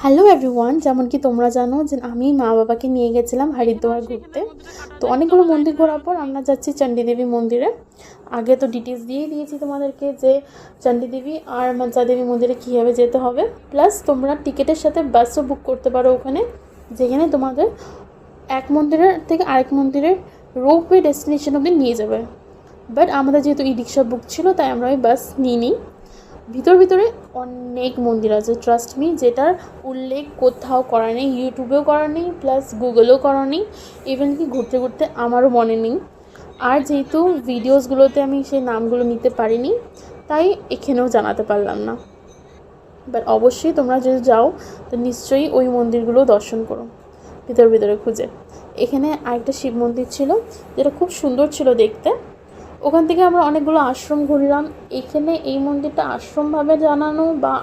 Hello everyone, যেমন কি তোমরা জানো যে আমি মা বাবাকে নিয়ে গেছিলাম হরিদ্বার ঘুরতে। তো অনেকগুলো মন্দির ঘোরার পর আমরা যাচ্ছি চণ্ডী দেবী মন্দিরে। আগে তো ডিটেলস দিয়েই দিয়েছি তোমাদেরকে যে চণ্ডী দেবী আর মনসা দেবী মন্দিরে কীভাবে যেতে হবে, প্লাস তোমরা টিকিটের সাথে বাসও বুক করতে পারো ওখানে, যেখানে তোমাদের এক মন্দিরের থেকে আরেক মন্দিরের রোপওয়ে ডেস্টিনেশন অবধি নিয়ে যাবে। বাট আমাদের যেহেতু ই রিক্সা বুক ছিল তাই আমরা ওই বাস নিই। ভিতরে অনেক মন্দির আছে, ট্রাস্ট মি, যেটার উল্লেখ কোথাও করা নেই, ইউটিউবেও করা নেই, প্লাস গুগলেও করা নেই, ইভেন কি ঘুরতে ঘুরতে আমারও মনে নেই। আর যেহেতু ভিডিওসগুলোতে আমি সেই নামগুলো নিতে পারিনি তাই এখানেও জানাতে পারলাম না। বাট অবশ্যই তোমরা যদি যাও তো নিশ্চয়ই ওই মন্দিরগুলো দর্শন করো ভিতরে খুঁজে। এখানে আরেকটা শিব মন্দির ছিল যেটা খুব সুন্দর ছিল দেখতে। ওখান থেকে আমরা অনেকগুলো আশ্রম ঘুরলাম। এখানে এই মন্দিরটা আশ্রমভাবে জানানো বা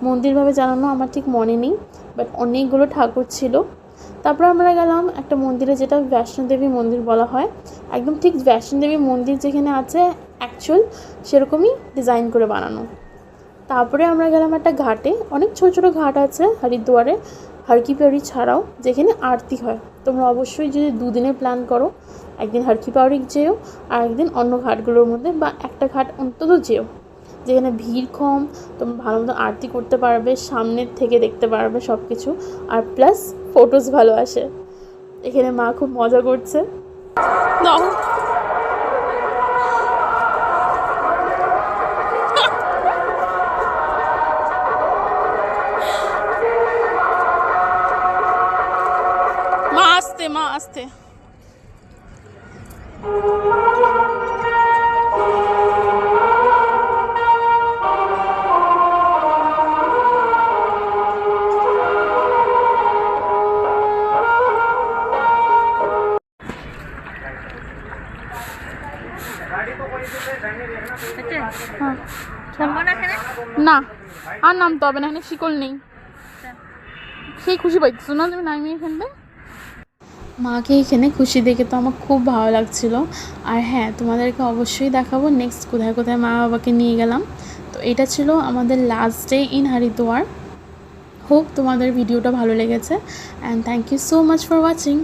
মন্দিরভাবে জানানো আমার ঠিক মনে নেই, বাট অনেকগুলো ঠাকুর ছিল। তারপর আমরা গেলাম একটা মন্দিরে যেটা বৈষ্ণোদেবী মন্দির বলা হয়, একদম ঠিক বৈষ্ণোদেবী মন্দির যেখানে আছে অ্যাকচুয়াল সেরকমই ডিজাইন করে বানানো। তারপরে আমরা গেলাম একটা ঘাটে, অনেক ছোটো ছোটো ঘাট আছে হরিদ্বারে, হরকি পাউরি ছাড়াও, যেখানে আরতি হয়। তোমরা অবশ্যই যদি দুদিনের প্ল্যান করো, একদিন হরকি পাউরি যেও আর একদিন অন্য ঘাটগুলোর মধ্যে বা একটা ঘাট অন্তত যেও, যেখানে ভিড় কম, তোমরা ভালো মতো আরতি করতে পারবে, সামনের থেকে দেখতে পারবে সব কিছু, আর প্লাস ফটোস ভালো আসে। এখানে মা খুব মজা করছে। মা আসতে না, আর নামতে হবে না, এখানে শিকল নেই। সেই খুশি পাইতেছো না তুমি নামিয়ে এখানটা। মাকে এখানে খুশি দেখে তো আমার খুব ভালো লাগছিল। আর হ্যাঁ, তোমাদেরকে অবশ্যই দেখাবো নেক্সট কোথায় কোথায় মা বাবাকে নিয়ে গেলাম। তো এটা ছিল আমাদের last day in Haridwar. Hope তোমাদের ভিডিওটা ভালো লেগেছে, and thank you so much for watching.